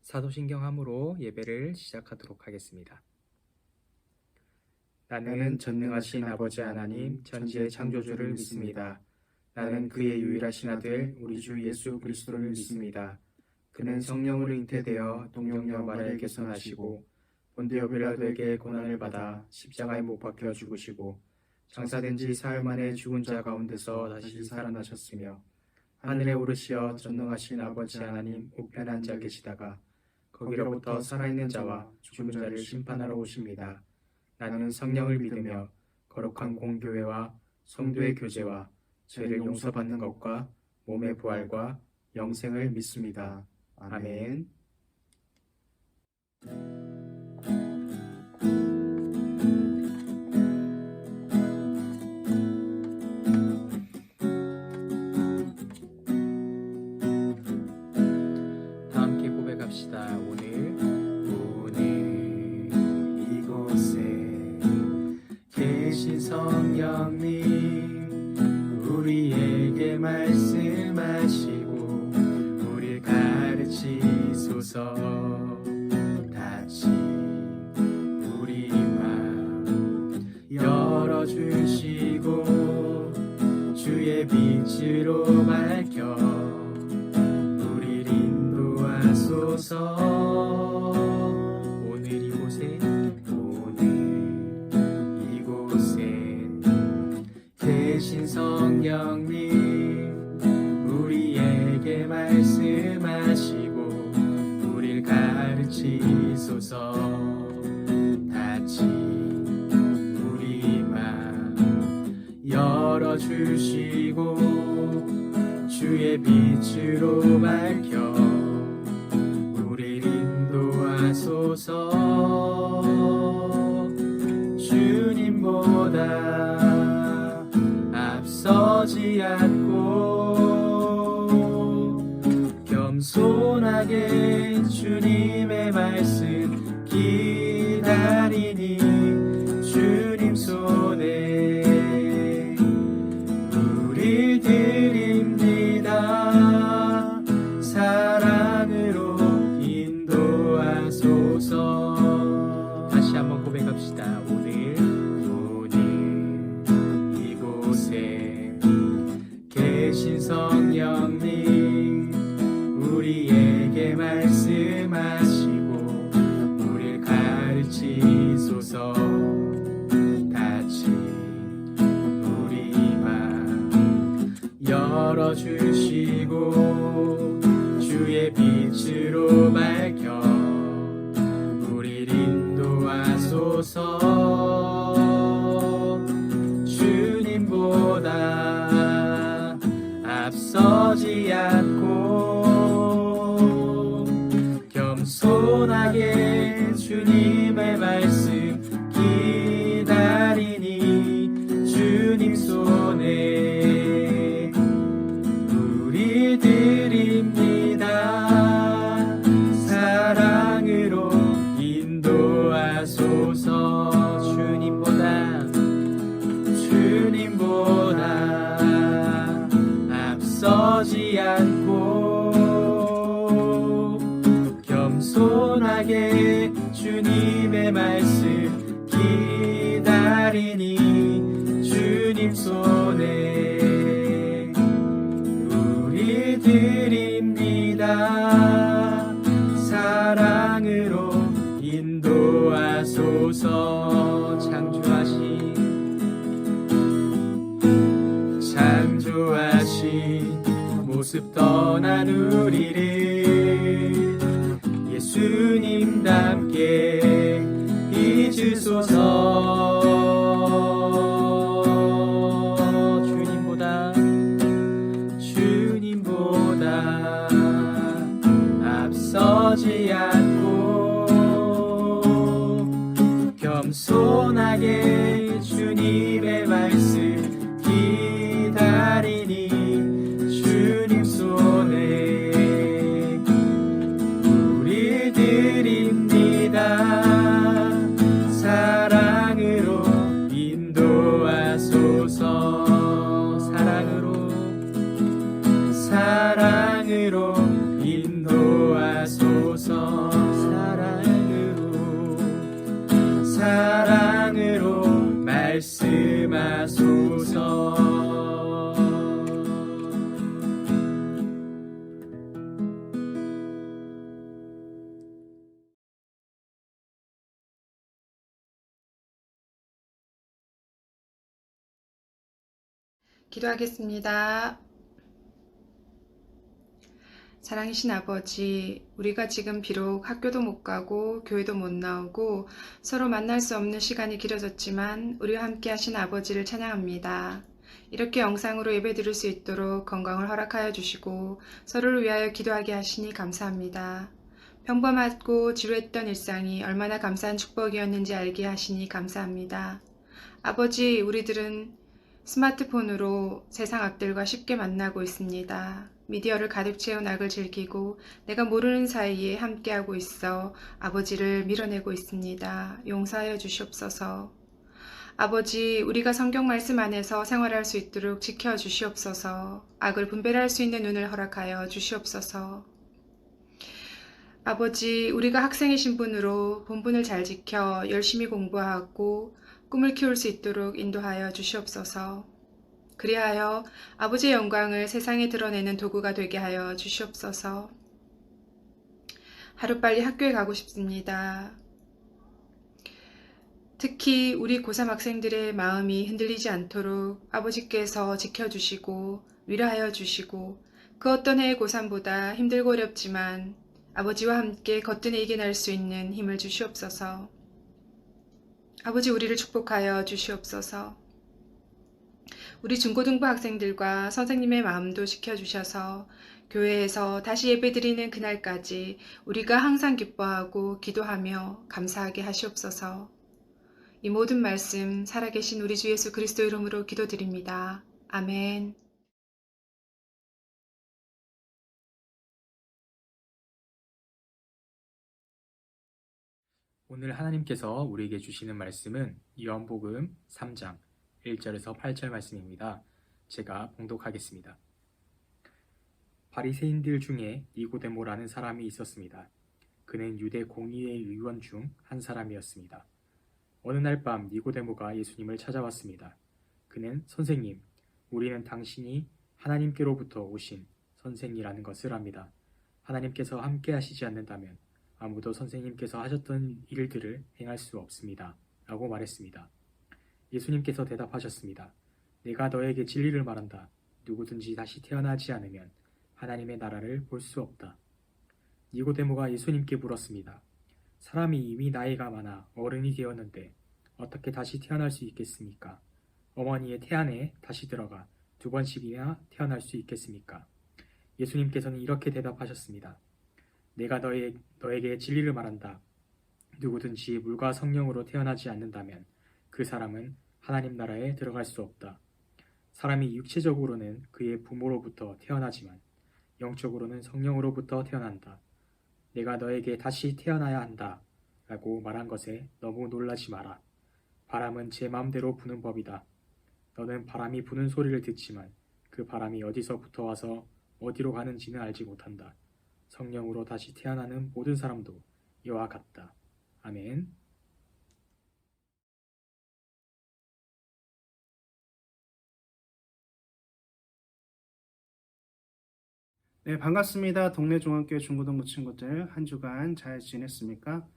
사도신경함으로 예배를 시작하도록 하겠습니다. 나는 전능하신 아버지 하나님 천지의 창조주를 믿습니다. 나는 그의 유일하신 아들 우리 주 예수 그리스도를 믿습니다. 그는 성령으로 잉태되어 동정녀 마리아에게서 나시고 본디오 빌라도에게 고난을 받아 십자가에 못 박혀 죽으시고 장사된 지 사흘 만에 죽은 자 가운데서 다시 살아나셨으며 하늘에 오르시어 전능하신 아버지 하나님 우편에 앉아 계시다가 거기로부터 살아있는 자와 죽은 자를 심판하러 오십니다. 나는 성령을 믿으며 거룩한 공교회와 성도의 교제와 죄를 용서받는 것과 몸의 부활과 영생을 믿습니다. 아멘. 다 함께 고백합시다. 오늘 이곳에 계신 성령님 우리에게 말씀하시고 우리를 가르치소서. 다시 우리 마음 열어주시고 주의 빛으로 밝혀 우리를 인도하소서. 오늘 이곳에 계신 성령님 우리에게 말씀하시고 우리를 가르치소서. 다시 우리 마음 열어주시고 주의 빛으로 밝혀 우리를 인도하소서. 주님보다 앞서지 않고 겸손하게 주님의 말씀 기다리니 주님 손에 우리 드립니다. 사랑으로 인도하소서. 다시 한번 고백합시다. 오늘 이곳에 계신 성령님 우리에게 말씀하시고 우리를 가르치소서. 다시 우리 마음 열어주시고 주의 빛으로 밝혀 우리를 인도하소서. 주님보다 앞서지 않고 겸손하게 주님의 말씀 기다리니 주님 손에 우리 드립니다. 사랑으로 인도하소서. 주님보다 앞서지 않고 겸손하게 주님의 말씀 기다리니 주님 손에 우리 드립니다. 사랑으로 인도하소서. 창조하신 모습 떠난 우리를 예수님 닮게 빚으소서. 주님보다 앞서지 않고 겸손하게 주님의 말씀 기다리니 주님 손에 우리 드립니다. 사랑으로 인도하소서. 사랑으로 인도하소서. 말씀하소서. 기도하겠습니다. 사랑이신 아버지, 우리가 지금 비록 학교도 못 가고 교회도 못 나오고 서로 만날 수 없는 시간이 길어졌지만 우리와 함께 하신 아버지를 찬양합니다. 이렇게 영상으로 예배 드릴 수 있도록 건강을 허락하여 주시고 서로를 위하여 기도하게 하시니 감사합니다. 평범하고 지루했던 일상이 얼마나 감사한 축복이었는지 알게 하시니 감사합니다. 아버지, 우리들은 스마트폰으로 세상 악들과 쉽게 만나고 있습니다. 미디어를 가득 채운 악을 즐기고 내가 모르는 사이에 함께하고 있어 아버지를 밀어내고 있습니다. 용서하여 주시옵소서. 아버지, 우리가 성경 말씀 안에서 생활할 수 있도록 지켜주시옵소서. 악을 분별할 수 있는 눈을 허락하여 주시옵소서. 아버지, 우리가 학생이신 분으로 본분을 잘 지켜 열심히 공부하고 꿈을 키울 수 있도록 인도하여 주시옵소서. 그리하여 아버지의 영광을 세상에 드러내는 도구가 되게 하여 주시옵소서. 하루빨리 학교에 가고 싶습니다. 특히 우리 고3 학생들의 마음이 흔들리지 않도록 아버지께서 지켜주시고 위로하여 주시고 그 어떤 해의 고3보다 힘들고 어렵지만 아버지와 함께 거뜬히 이겨낼 수 있는 힘을 주시옵소서. 아버지, 우리를 축복하여 주시옵소서. 우리 중고등부 학생들과 선생님의 마음도 지켜주셔서 교회에서 다시 예배드리는 그날까지 우리가 항상 기뻐하고 기도하며 감사하게 하시옵소서. 이 모든 말씀 살아계신 우리 주 예수 그리스도 이름으로 기도드립니다. 아멘. 오늘 하나님께서 우리에게 주시는 말씀은 요한복음 3장 1절에서 8절 말씀입니다. 제가 봉독하겠습니다. 바리새인들 중에 니고데모라는 사람이 있었습니다. 그는 유대 공의회 의원 중 한 사람이었습니다. 어느 날 밤 니고데모가 예수님을 찾아왔습니다. 그는 선생님, 우리는 당신이 하나님께로부터 오신 선생이라는 것을 압니다. 하나님께서 함께 하시지 않는다면 아무도 선생님께서 하셨던 일들을 행할 수 없습니다. 라고 말했습니다. 예수님께서 대답하셨습니다. 내가 너에게 진리를 말한다. 누구든지 다시 태어나지 않으면 하나님의 나라를 볼 수 없다. 니고데모가 예수님께 물었습니다. 사람이 이미 나이가 많아 어른이 되었는데 어떻게 다시 태어날 수 있겠습니까? 어머니의 태안에 다시 들어가 2번씩이나 태어날 수 있겠습니까? 예수님께서는 이렇게 대답하셨습니다. 내가 너에게 진리를 말한다. 누구든지 물과 성령으로 태어나지 않는다면 그 사람은 하나님 나라에 들어갈 수 없다. 사람이 육체적으로는 그의 부모로부터 태어나지만 영적으로는 성령으로부터 태어난다. 내가 너에게 다시 태어나야 한다. 라고 말한 것에 너무 놀라지 마라. 바람은 제 마음대로 부는 법이다. 너는 바람이 부는 소리를 듣지만 그 바람이 어디서부터 와서 어디로 가는지는 알지 못한다. 성령으로 다시 태어나는 모든 사람도 이와 같다. 아멘. 네, 반갑습니다. 동네 중학교 중고등부 친구들 한 주간 잘 지냈습니까?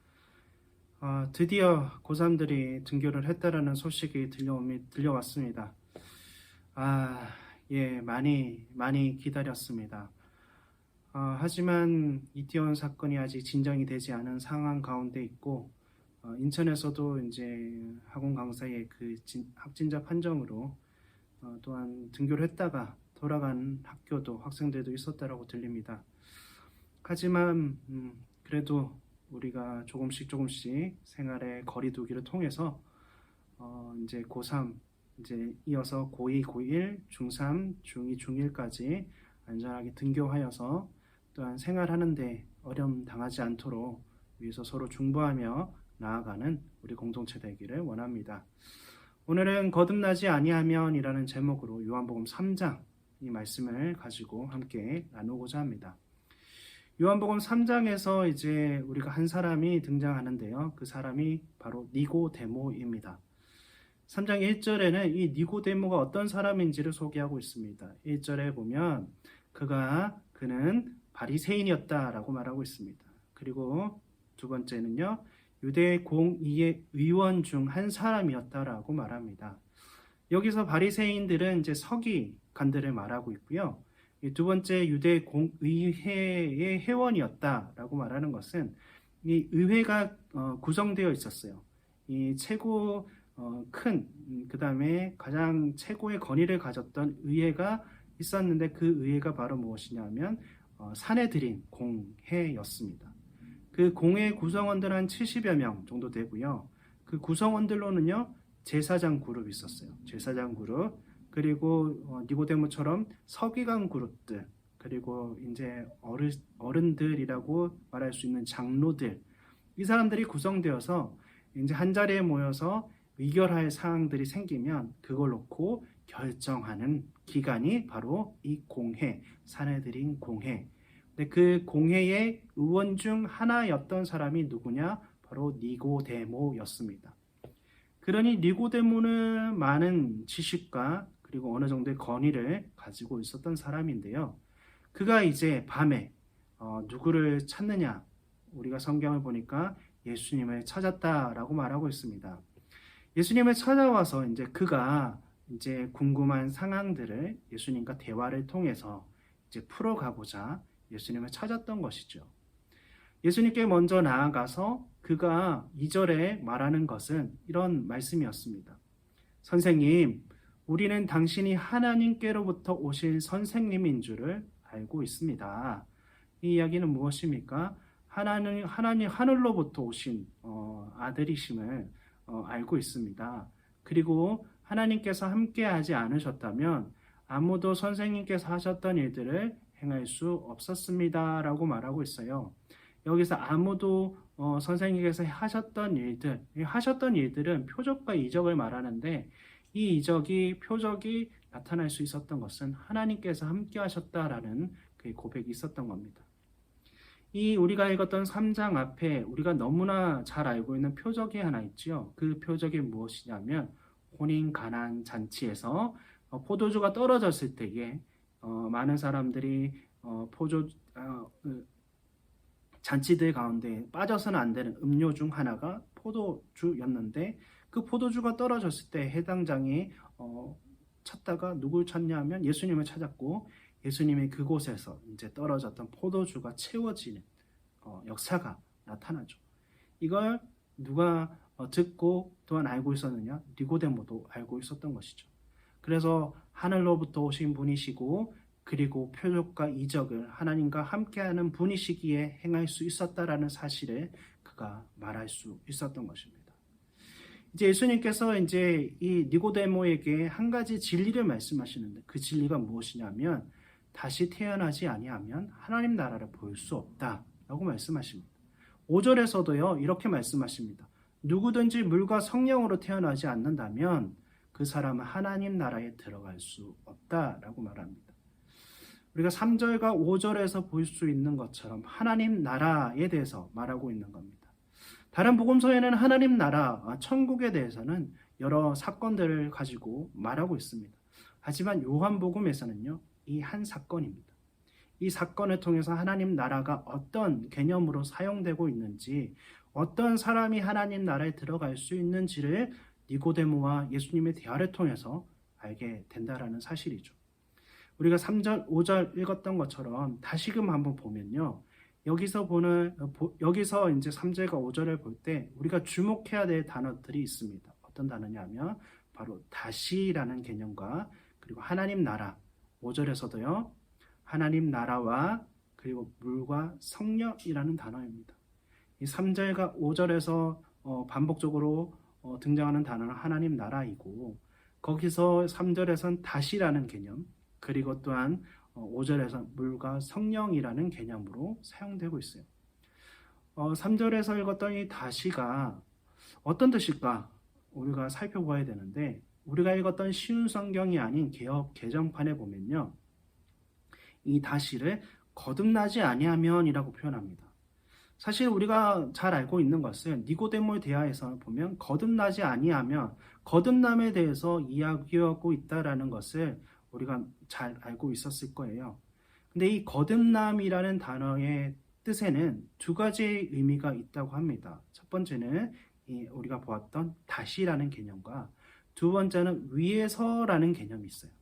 드디어 고3들이 등교를 했다라는 소식이 들려왔습니다. 예, 많이 기다렸습니다. 하지만 이태원 사건이 아직 진정이 되지 않은 상황 가운데 있고, 인천에서도 이제 학원 강사의 그 확진자 판정으로 또한 등교를 했다가 돌아간 학교도 학생들도 있었다라고 들립니다. 하지만 그래도 우리가 조금씩 생활의 거리두기를 통해서 이제 고3 이제 이어서 고2, 고1, 중3, 중2, 중1까지 안전하게 등교하여서 또한 생활하는데 어려움 당하지 않도록 위해서 서로 중보하며 나아가는 우리 공동체 되기를 원합니다. 오늘은 거듭나지 아니하면이라는 제목으로 요한복음 3장 이 말씀을 가지고 함께 나누고자 합니다. 요한복음 3장에서 이제 우리가 한 사람이 등장하는데요. 그 사람이 바로 니고데모입니다. 3장 1절에는 이 니고데모가 어떤 사람인지를 소개하고 있습니다. 1절에 보면 그는 바리새인이었다라고 말하고 있습니다. 그리고 두 번째는요, 유대 공의의 의원 중 한 사람이었다라고 말합니다. 여기서 바리새인들은 이제 서기관들을 말하고 있고요. 이 두 번째 유대 공의회의 회원이었다라고 말하는 것은 이 의회가 구성되어 있었어요. 이 최고 그 다음에 가장 최고의 권위를 가졌던 의회가 있었는데 그 의회가 바로 무엇이냐면 사내들인 공회였습니다. 그 공회 구성원들 한 70여 명 정도 되고요. 그 구성원들로는요, 제사장 그룹이 있었어요. 제사장 그룹, 그리고 니고데모처럼 서기관 그룹들, 그리고 이제 어른들이라고 말할 수 있는 장로들, 이 사람들이 구성되어서 이제 한 자리에 모여서 의결할 사항들이 생기면 그걸 놓고 결정하는 기관이 바로 이 공회, 사내들인 공회. 근데 그 공회의 의원 중 하나였던 사람이 누구냐? 바로 니고데모였습니다. 그러니 니고데모는 많은 지식과 그리고 어느 정도의 권위를 가지고 있었던 사람인데요. 그가 이제 밤에 누구를 찾느냐? 우리가 성경을 보니까 예수님을 찾았다라고 말하고 있습니다. 예수님을 찾아와서 이제 그가 이제 궁금한 상황들을 예수님과 대화를 통해서 이제 풀어가고자 예수님을 찾았던 것이죠. 예수님께 먼저 나아가서 그가 2절에 말하는 것은 이런 말씀이었습니다. 선생님, 우리는 당신이 하나님께로부터 오신 선생님인 줄을 알고 있습니다. 이 이야기는 무엇입니까? 하나님 하늘로부터 오신 아들이심을 알고 있습니다. 그리고 하나님께서 함께하지 않으셨다면 아무도 선생님께서 하셨던 일들을 행할 수 없었습니다. 라고 말하고 있어요. 여기서 아무도 선생님께서 하셨던 일들은 표적과 이적을 말하는데 이 이적이 표적이 나타날 수 있었던 것은 하나님께서 함께 하셨다라는 그 고백이 있었던 겁니다. 이 우리가 읽었던 3장 앞에 우리가 너무나 잘 알고 있는 표적이 하나 있죠. 그 표적이 무엇이냐면 혼인 가난 잔치에서 포도주가 떨어졌을 때에 많은 사람들이 잔치들 가운데 빠져서는 안 되는 음료 중 하나가 포도주였는데 그 포도주가 떨어졌을 때 해당장이 찾다가 누굴 찾냐면 예수님을 찾았고 예수님이 그곳에서 이제 떨어졌던 포도주가 채워지는 역사가 나타나죠. 이걸 누가 듣고 또한 알고 있었느냐? 니고데모도 알고 있었던 것이죠. 그래서 하늘로부터 오신 분이시고 그리고 표적과 이적을 하나님과 함께하는 분이시기에 행할 수 있었다라는 사실을 그가 말할 수 있었던 것입니다. 이제 예수님께서 이제 이 니고데모에게 한 가지 진리를 말씀하시는데 그 진리가 무엇이냐면 다시 태어나지 아니하면 하나님 나라를 볼 수 없다라고 말씀하십니다. 5절에서도요 이렇게 말씀하십니다. 누구든지 물과 성령으로 태어나지 않는다면 그 사람은 하나님 나라에 들어갈 수 없다라고 말합니다. 우리가 3절과 5절에서 볼 수 있는 것처럼 하나님 나라에 대해서 말하고 있는 겁니다. 다른 복음서에는 하나님 나라, 천국에 대해서는 여러 사건들을 가지고 말하고 있습니다. 하지만 요한복음에서는요, 이 한 사건입니다. 이 사건을 통해서 하나님 나라가 어떤 개념으로 사용되고 있는지, 어떤 사람이 하나님 나라에 들어갈 수 있는지를 니고데모와 예수님의 대화를 통해서 알게 된다라는 사실이죠. 우리가 3절, 5절 읽었던 것처럼 다시금 한번 보면요. 여기서 이제 3절과 5절을 볼 때 우리가 주목해야 될 단어들이 있습니다. 어떤 단어냐면 바로 다시라는 개념과 그리고 하나님 나라, 5절에서도요. 하나님 나라와 그리고 물과 성령이라는 단어입니다. 이 3절과 5절에서 반복적으로 등장하는 단어는 하나님 나라이고 거기서 3절에서는 다시라는 개념 그리고 또한 5절에서 물과 성령이라는 개념으로 사용되고 있어요. 3절에서 읽었던 이 다시가 어떤 뜻일까? 우리가 살펴봐야 되는데 우리가 읽었던 쉬운 성경이 아닌 개역 개정판에 보면요. 이 다시를 거듭나지 아니하면이라고 표현합니다. 사실 우리가 잘 알고 있는 것은 니고데모의 대화에서 보면 거듭나지 아니하면 거듭남에 대해서 이야기하고 있다라는 것을 우리가 잘 알고 있었을 거예요. 근데 이 거듭남이라는 단어의 뜻에는 두 가지의 의미가 있다고 합니다. 첫 번째는 우리가 보았던 다시라는 개념과 두 번째는 위에서라는 개념이 있어요.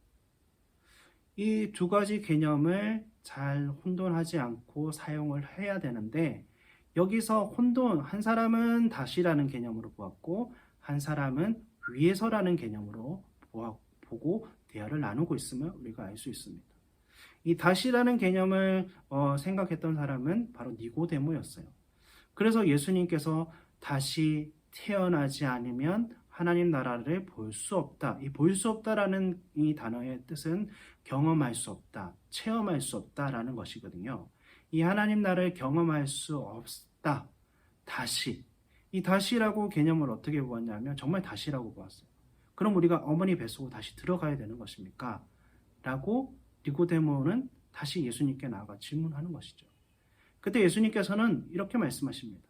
이 두 가지 개념을 잘 혼돈하지 않고 사용을 해야 되는데, 여기서 한 사람은 다시라는 개념으로 보았고 한 사람은 위에서라는 개념으로 보고 대화를 나누고 있으면 우리가 알 수 있습니다. 이 다시라는 개념을 생각했던 사람은 바로 니고데모였어요. 그래서 예수님께서 다시 태어나지 않으면 하나님 나라를 볼 수 없다. 이 볼 수 없다라는 이 단어의 뜻은 경험할 수 없다, 체험할 수 없다라는 것이거든요. 이 하나님 나라를 경험할 수 없다. 다시. 이 다시라고 개념을 어떻게 보았냐면 정말 다시라고 보았어요. 그럼 우리가 어머니 뱃속으로 다시 들어가야 되는 것입니까? 라고 니고데모는 다시 예수님께 나아가 질문하는 것이죠. 그때 예수님께서는 이렇게 말씀하십니다.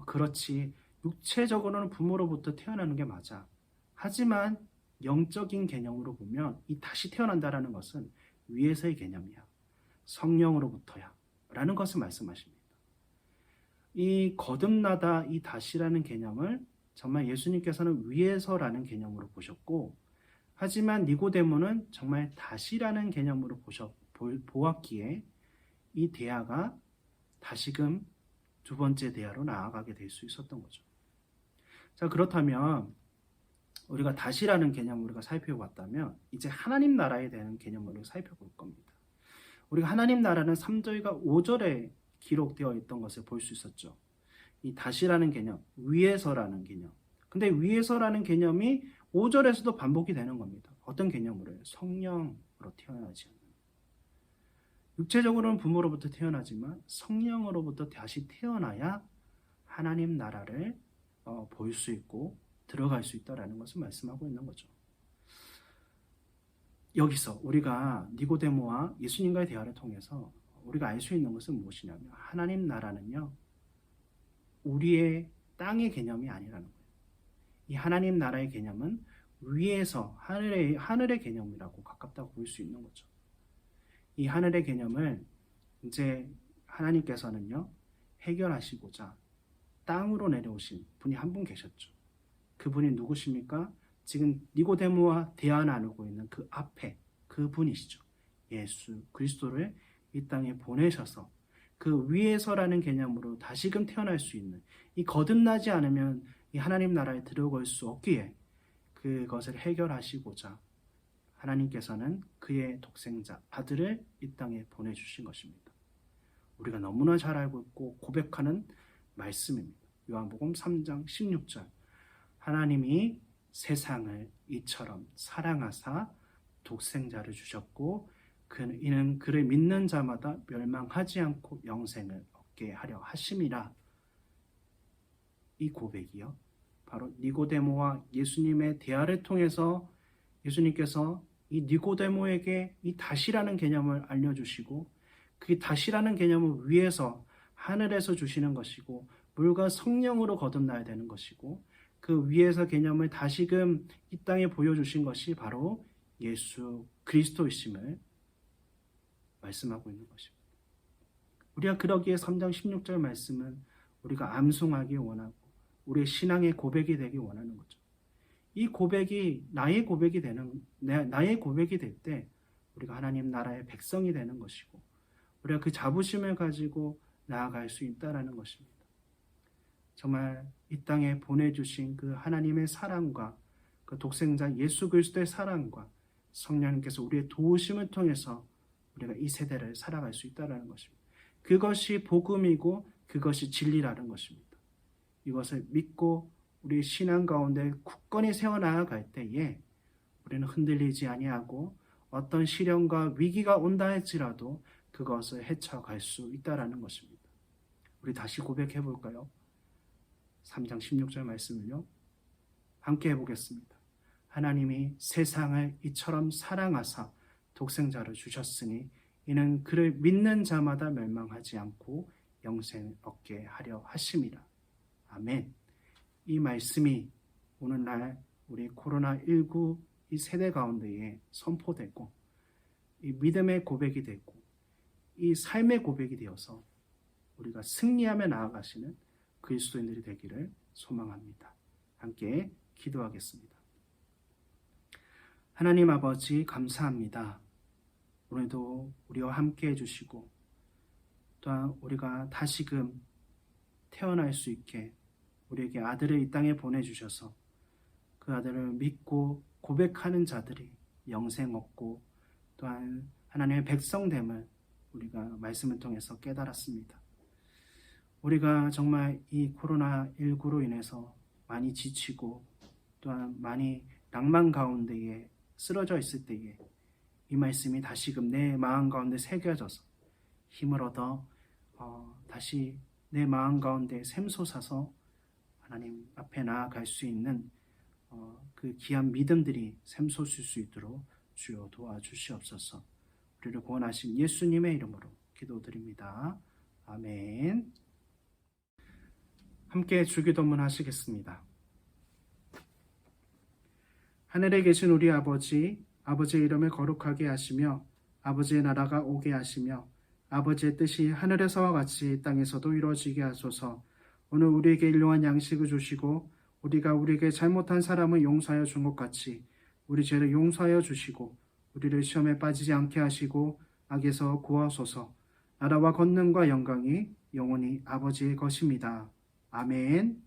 그렇지, 육체적으로는 부모로부터 태어나는 게 맞아. 하지만 영적인 개념으로 보면 이 다시 태어난다라는 것은 위에서의 개념이야. 성령으로부터야. 라는 것을 말씀하십니다. 이 거듭나다, 이 다시라는 개념을 정말 예수님께서는 위에서라는 개념으로 보셨고, 하지만 니고데모는 정말 다시라는 개념으로 보았기에 이 대화가 다시금 두 번째 대화로 나아가게 될 수 있었던 거죠. 자, 그렇다면 우리가 다시라는 개념을 우리가 살펴봤다면 이제 하나님 나라에 대한 개념을 살펴볼 겁니다. 우리가 하나님 나라는 3절과 5절에 기록되어 있던 것을 볼 수 있었죠. 이 다시라는 개념, 위에서라는 개념. 근데 위에서라는 개념이 5절에서도 반복이 되는 겁니다. 어떤 개념으로요? 성령으로 태어나지 않는. 육체적으로는 부모로부터 태어나지만 성령으로부터 다시 태어나야 하나님 나라를 볼 수 있고 들어갈 수 있다라는 것을 말씀하고 있는 거죠. 여기서 우리가 니고데모와 예수님과의 대화를 통해서 우리가 알 수 있는 것은 무엇이냐면 하나님 나라는요, 우리의 땅의 개념이 아니라는 거예요. 이 하나님 나라의 개념은 위에서 하늘의 개념이라고 가깝다고 볼 수 있는 거죠. 이 하늘의 개념을 이제 하나님께서는요, 해결하시고자 땅으로 내려오신 분이 한 분 계셨죠. 그분이 누구십니까? 지금 니고데모와 대화 나누고 있는 그 앞에 그분이시죠. 예수 그리스도를 이 땅에 보내셔서 그 위에서라는 개념으로 다시금 태어날 수 있는, 이 거듭나지 않으면 이 하나님 나라에 들어갈 수 없기에 그것을 해결하시고자 하나님께서는 그의 독생자 아들을 이 땅에 보내주신 것입니다. 우리가 너무나 잘 알고 있고 고백하는 말씀입니다. 요한복음 3장 16절, 하나님이 세상을 이처럼 사랑하사 독생자를 주셨고 이는 그를 믿는 자마다 멸망하지 않고 영생을 얻게 하려 하심이라. 이 고백이요, 바로 니고데모와 예수님의 대화를 통해서 예수님께서 이 니고데모에게 이 다시라는 개념을 알려주시고, 그 다시라는 개념을 위에서 하늘에서 주시는 것이고 물과 성령으로 거듭나야 되는 것이고, 그 위에서 개념을 다시금 이 땅에 보여주신 것이 바로 예수 그리스도이심을 말씀하고 있는 것입니다. 우리가 그러기에 3장 16절 말씀은 우리가 암송하기 원하고 우리의 신앙의 고백이 되기 원하는 거죠. 이 고백이 나의 고백이 될 때 우리가 하나님 나라의 백성이 되는 것이고 우리가 그 자부심을 가지고 나아갈 수 있다라는 것입니다. 정말 이 땅에 보내주신 그 하나님의 사랑과 그 독생자 예수 그리스도의 사랑과 성령님께서 우리의 도우심을 통해서 우리가 이 세대를 살아갈 수 있다는 것입니다. 그것이 복음이고 그것이 진리라는 것입니다. 이것을 믿고 우리 신앙 가운데 굳건히 세워나갈 때에 우리는 흔들리지 아니하고 어떤 시련과 위기가 온다 할지라도 그것을 헤쳐갈 수 있다는 것입니다. 우리 다시 고백해 볼까요? 3장 16절 말씀을요, 함께 해보겠습니다. 하나님이 세상을 이처럼 사랑하사 독생자를 주셨으니 이는 그를 믿는 자마다 멸망하지 않고 영생을 얻게 하려 하심이라. 아멘. 이 말씀이 오늘날 우리 코로나19 이 세대 가운데에 선포되고 이 믿음의 고백이 되고 이 삶의 고백이 되어서 우리가 승리하며 나아가시는 그리스도인들이 되기를 소망합니다. 함께 기도하겠습니다. 하나님 아버지 감사합니다. 오늘도 우리와 함께 해주시고 또한 우리가 다시금 태어날 수 있게 우리에게 아들을 이 땅에 보내주셔서 그 아들을 믿고 고백하는 자들이 영생 얻고 또한 하나님의 백성됨을 우리가 말씀을 통해서 깨달았습니다. 우리가 정말 이 코로나19로 인해서 많이 지치고 또한 많이 낭만 가운데에 쓰러져 있을 때에 이 말씀이 다시금 내 마음 가운데 새겨져서 힘을 얻어 다시 내 마음 가운데 샘솟아서 하나님 앞에 나아갈 수 있는 그 귀한 믿음들이 샘솟을 수 있도록 주여 도와주시옵소서. 우리를 구원하신 예수님의 이름으로 기도드립니다. 아멘. 함께 주기도문 하시겠습니다. 하늘에 계신 우리 아버지, 아버지의 이름을 거룩하게 하시며 아버지의 나라가 오게 하시며 아버지의 뜻이 하늘에서와 같이 땅에서도 이루어지게 하소서. 오늘 우리에게 일용할 양식을 주시고 우리가 우리에게 잘못한 사람을 용서하여 준 것 같이 우리 죄를 용서하여 주시고 우리를 시험에 빠지지 않게 하시고 악에서 구하소서. 나라와 권능과 영광이 영원히 아버지의 것입니다. 아멘.